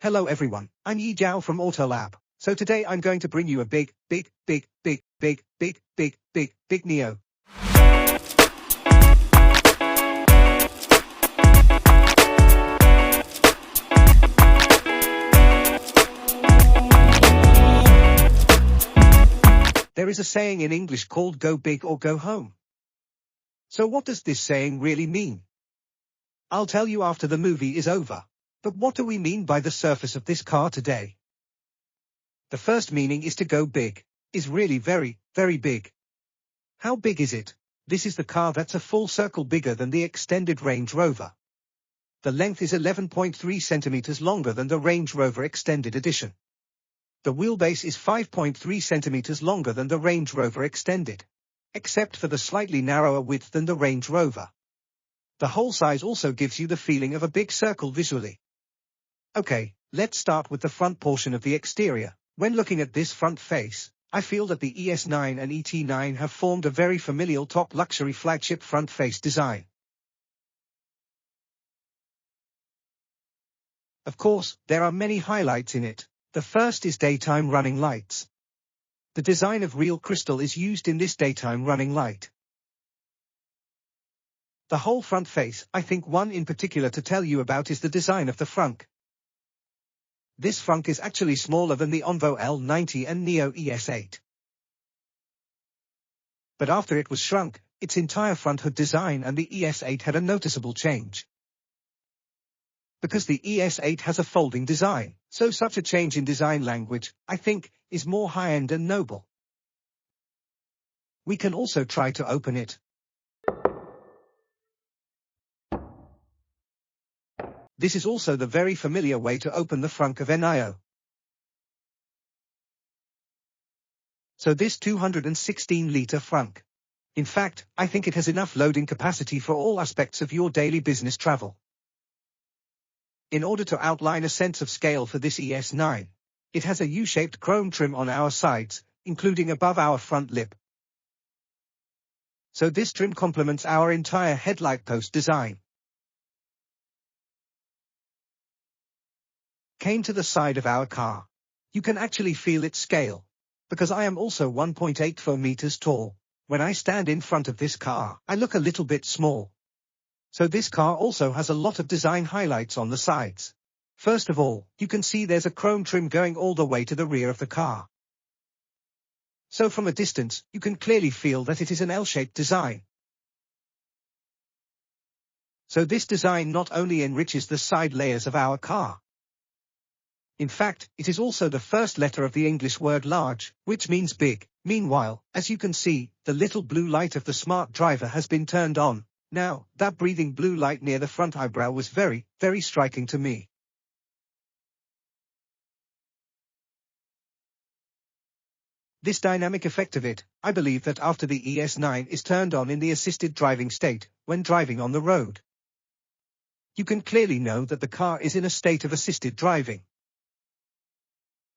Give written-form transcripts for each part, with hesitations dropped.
Hello everyone, I'm Yi Zhao from AutoLab. So today I'm going to bring you a big NIO. There is a saying in English called go big or go home. So what does this saying really mean? I'll tell you after the movie is over. But what do we mean by the surface of this car today? The first meaning is to go big, is really very big. How big is it? This is the car that's a full circle bigger than the extended Range Rover. The length is 11.3 centimeters longer than the Range Rover Extended Edition. The wheelbase is 5.3 centimeters longer than the Range Rover Extended, except for the slightly narrower width than the Range Rover. The whole size also gives you the feeling of a big circle visually. Okay, let's start with the front portion of the exterior. When looking at this front face, I feel that the ES9 and ET9 have formed a very familial top luxury flagship front face design. Of course, there are many highlights in it. The first is daytime running lights. The design of real crystal is used in this daytime running light. The whole front face, I think one in particular to tell you about is the design of the Frunk. This Frunk is actually smaller than the Onvo L90 and NIO ES9. But after it was shrunk, its entire front hood design and the ES9 had a noticeable change. Because the ES9 has a folding design, so such a change in design language, I think, is more high-end and noble. We can also try to open it. This is also the very familiar way to open the Frunk of NIO. So this 216-litre Frunk. In fact, I think it has enough loading capacity for all aspects of your daily business travel. In order to outline a sense of scale for this ES9, it has a U-shaped chrome trim on our sides, including above our front lip. So this trim complements our entire headlight post design. Came to the side of our car. You can actually feel its scale. Because I am also 1.84 meters tall, when I stand in front of this car, I look a little bit small. So this car also has a lot of design highlights on the sides. First of all, you can see there's a chrome trim going all the way to the rear of the car. So from a distance, you can clearly feel that it is an L-shaped design. So this design not only enriches the side layers of our car. In fact, it is also the first letter of the English word large, which means big. Meanwhile, as you can see, the little blue light of the smart driver has been turned on. Now, that breathing blue light near the front eyebrow was very striking to me. This dynamic effect of it, I believe that after the ES9 is turned on in the assisted driving state, when driving on the road. You can clearly know that the car is in a state of assisted driving.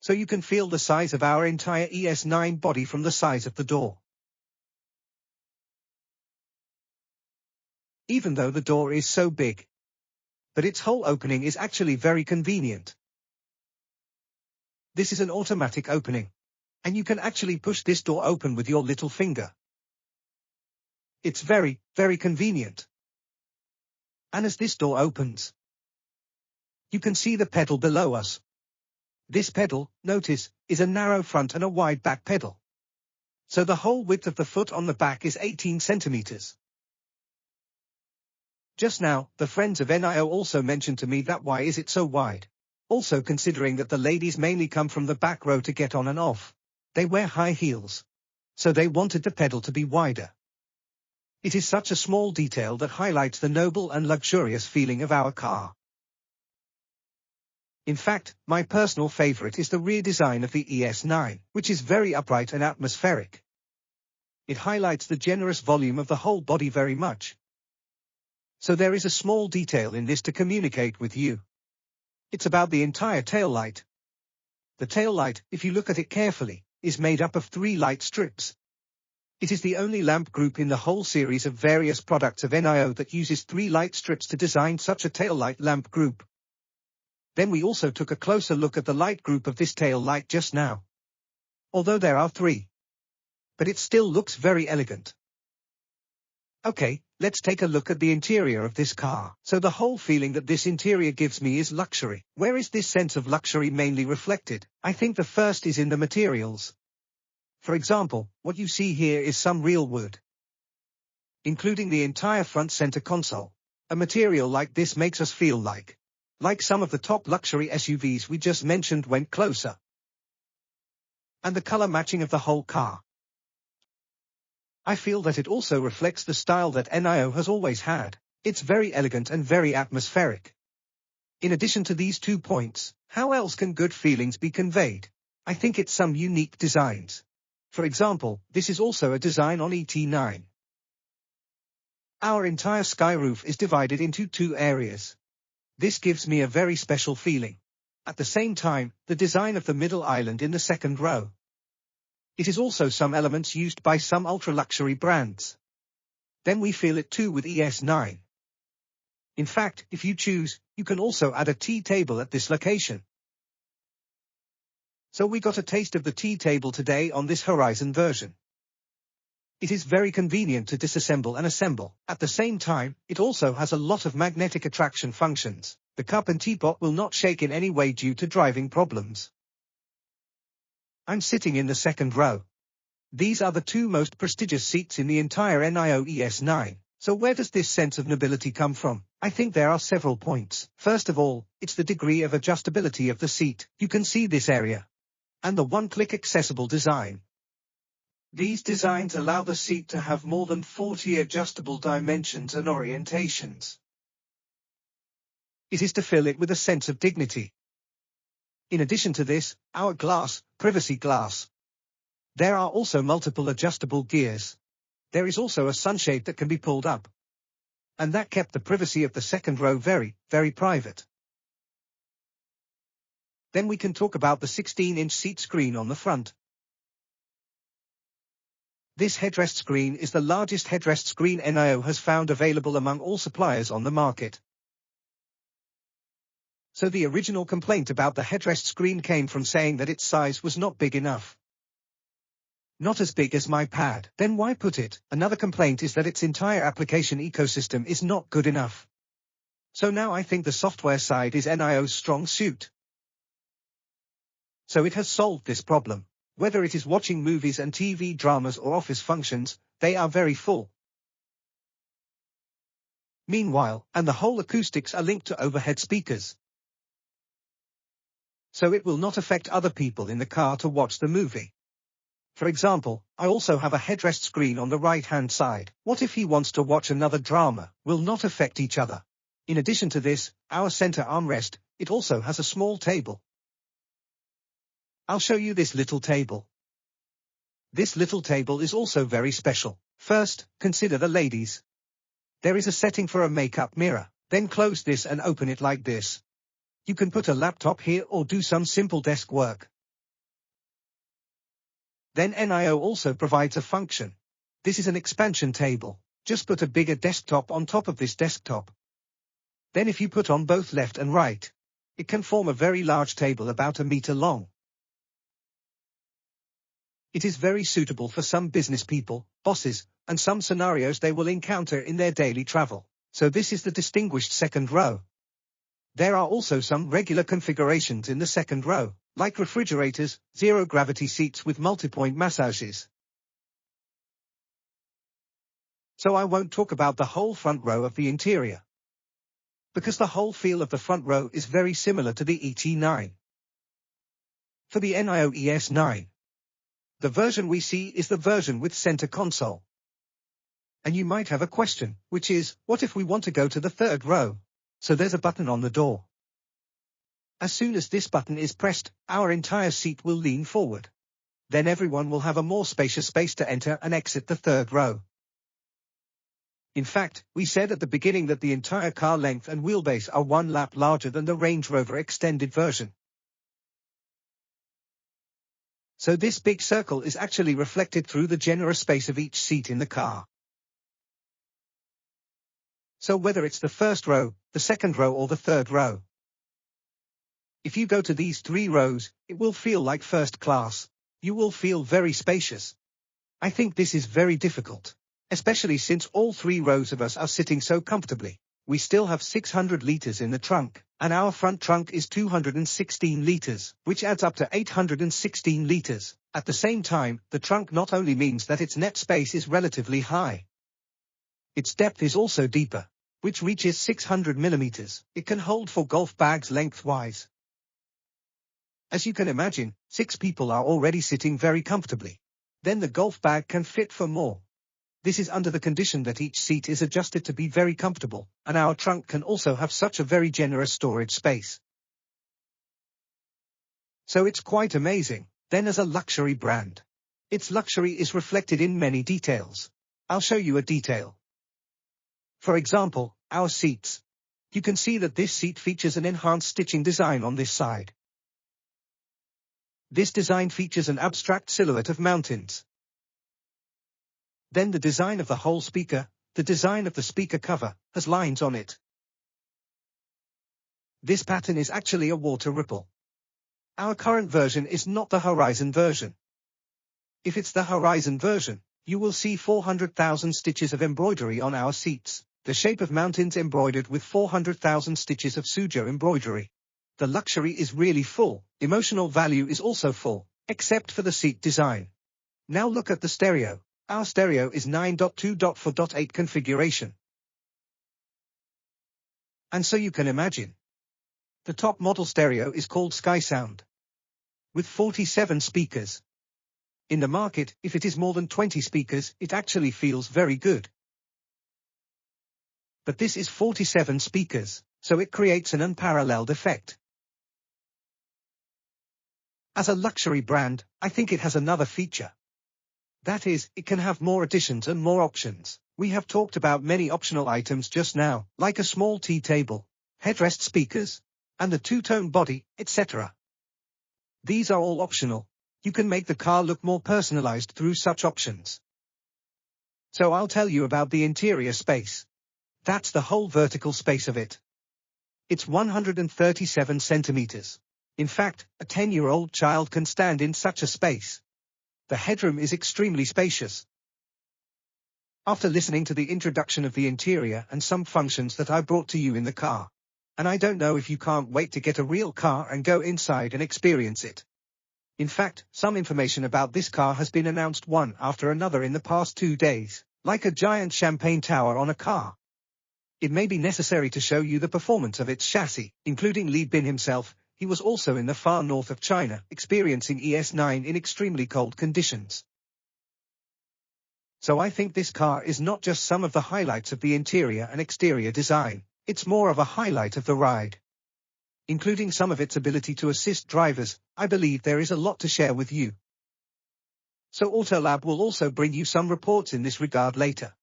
So you can feel the size of our entire ES9 body from the size of the door. Even though the door is so big. But its whole opening is actually very convenient. This is an automatic opening. And you can actually push this door open with your little finger. It's very convenient. And as this door opens, you can see the pedal below us. This pedal, notice, is a narrow front and a wide back pedal. So the whole width of the foot on the back is 18 centimeters. Just now, the friends of NIO also mentioned to me that why is it so wide? Also considering that the ladies mainly come from the back row to get on and off. They wear high heels. So they wanted the pedal to be wider. It is such a small detail that highlights the noble and luxurious feeling of our car. In fact, my personal favorite is the rear design of the ES9, which is very upright and atmospheric. It highlights the generous volume of the whole body very much. So there is a small detail in this to communicate with you. It's about the entire tail light. The tail light, if you look at it carefully, is made up of 3 light strips. It is the only lamp group in the whole series of various products of NIO that uses 3 light strips to design such a tail light lamp group. Then we also took a closer look at the light group of this tail light just now. Although there are 3. But it still looks very elegant. Okay, let's take a look at the interior of this car. So the whole feeling that this interior gives me is luxury. Where is this sense of luxury mainly reflected? I think the first is in the materials. For example, what you see here is some real wood, including the entire front center console. A material like this makes us feel like some of the top luxury SUVs we just mentioned went closer. And the color matching of the whole car. I feel that it also reflects the style that NIO has always had. It's very elegant and very atmospheric. In addition to these 2 points, how else can good feelings be conveyed? I think it's some unique designs. For example, this is also a design on ET9. Our entire sky roof is divided into 2 areas. This gives me a very special feeling. At the same time, the design of the middle island in the second row. It is also some elements used by some ultra-luxury brands. Then we feel it too with ES9. In fact, if you choose, you can also add a tea table at this location. So we got a taste of the tea table today on this Horizon version. It is very convenient to disassemble and assemble. At the same time, it also has a lot of magnetic attraction functions. The cup and teapot will not shake in any way due to driving problems. I'm sitting in the second row. These are the 2 most prestigious seats in the entire NIO ES9. So where does this sense of nobility come from? I think there are several points. First of all, it's the degree of adjustability of the seat. You can see this area. And the one-click accessible design. These designs allow the seat to have more than 40 adjustable dimensions and orientations. It is to fill it with a sense of dignity. In addition to this, our glass, privacy glass. There are also multiple adjustable gears. There is also a sunshade that can be pulled up. And that kept the privacy of the second row very, very private. Then we can talk about the 16-inch seat screen on the front. This headrest screen is the largest headrest screen NIO has found available among all suppliers on the market. So the original complaint about the headrest screen came from saying that its size was not big enough. Not as big as my pad. Then why put it? Another complaint is that its entire application ecosystem is not good enough. So now I think the software side is NIO's strong suit. So it has solved this problem. Whether it is watching movies and TV dramas or office functions, they are very full. Meanwhile, and the whole acoustics are linked to overhead speakers. So it will not affect other people in the car to watch the movie. For example, I also have a headrest screen on the right-hand side. What if he wants to watch another drama? Will not affect each other. In addition to this, our center armrest, it also has a small table. I'll show you this little table. This little table is also very special. First, consider the ladies. There is a setting for a makeup mirror. Then close this and open it like this. You can put a laptop here or do some simple desk work. Then NIO also provides a function. This is an expansion table. Just put a bigger desktop on top of this desktop. Then if you put on both left and right, it can form a very large table about 1 meter long. It is very suitable for some business people, bosses, and some scenarios they will encounter in their daily travel. So this is the distinguished second row. There are also some regular configurations in the second row, like refrigerators, zero-gravity seats with multi-point massages. So I won't talk about the whole front row of the interior, because the whole feel of the front row is very similar to the ET9. For the NIO ES9, the version we see is the version with center console. And you might have a question, which is, what if we want to go to the third row? So there's a button on the door. As soon as this button is pressed, our entire seat will lean forward. Then everyone will have a more spacious space to enter and exit the third row. In fact, we said at the beginning that the entire car length and wheelbase are 1 lap larger than the Range Rover extended version. So this big circle is actually reflected through the generous space of each seat in the car. So whether it's the first row, the second row or the third row, If you go to these 3 rows, it will feel like first class. You will feel very spacious. I think this is very difficult, especially since all 3 rows of us are sitting so comfortably. We still have 600 liters in the trunk, and our front trunk is 216 liters, which adds up to 816 liters. At the same time, the trunk not only means that its net space is relatively high, its depth is also deeper, which reaches 600 millimeters. It can hold 4 golf bags lengthwise. As you can imagine, 6 people are already sitting very comfortably. Then the golf bag can fit for more. This is under the condition that each seat is adjusted to be very comfortable, and our trunk can also have such a very generous storage space. So it's quite amazing. Then as a luxury brand, its luxury is reflected in many details. I'll show you a detail. For example, our seats. You can see that this seat features an enhanced stitching design on this side. This design features an abstract silhouette of mountains. Then the design of the whole speaker, the design of the speaker cover, has lines on it. This pattern is actually a water ripple. Our current version is not the Horizon version. If it's the Horizon version, you will see 400,000 stitches of embroidery on our seats, the shape of mountains embroidered with 400,000 stitches of Suzhou embroidery. The luxury is really full. Emotional value is also full, except for the seat design. Now look at the stereo. Our stereo is 9.2.4.8 configuration. And so you can imagine. The top model stereo is called Sky Sound, with 47 speakers. In the market, if it is more than 20 speakers, it actually feels very good. But this is 47 speakers, so it creates an unparalleled effect. As a luxury brand, I think it has another feature. That is, it can have more additions and more options. We have talked about many optional items just now, like a small tea table, headrest speakers, and the 2-tone body, etc. These are all optional. You can make the car look more personalized through such options. So I'll tell you about the interior space. That's the whole vertical space of it. It's 137 centimeters. In fact, a 10-year-old child can stand in such a space. The headroom is extremely spacious. After listening to the introduction of the interior and some functions that I brought to you in the car, and I don't know if you can't wait to get a real car and go inside and experience it. In fact, some information about this car has been announced one after another in the past 2 days, like a giant champagne tower on a car. It may be necessary to show you the performance of its chassis, including Li Bin himself. He was also in the far north of China, experiencing ES9 in extremely cold conditions. So I think this car is not just some of the highlights of the interior and exterior design, it's more of a highlight of the ride. Including some of its ability to assist drivers, I believe there is a lot to share with you. So AutoLab will also bring you some reports in this regard later.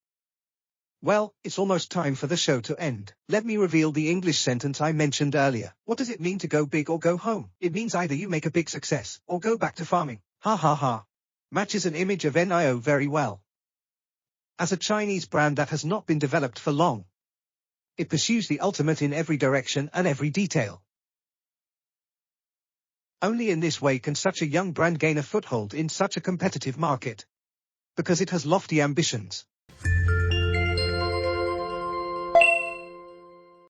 Well, it's almost time for the show to end. Let me reveal the English sentence I mentioned earlier. What does it mean to go big or go home? It means either you make a big success, or go back to farming. Ha ha ha. Matches an image of NIO very well. As a Chinese brand that has not been developed for long, it pursues the ultimate in every direction and every detail. Only in this way can such a young brand gain a foothold in such a competitive market. Because it has lofty ambitions.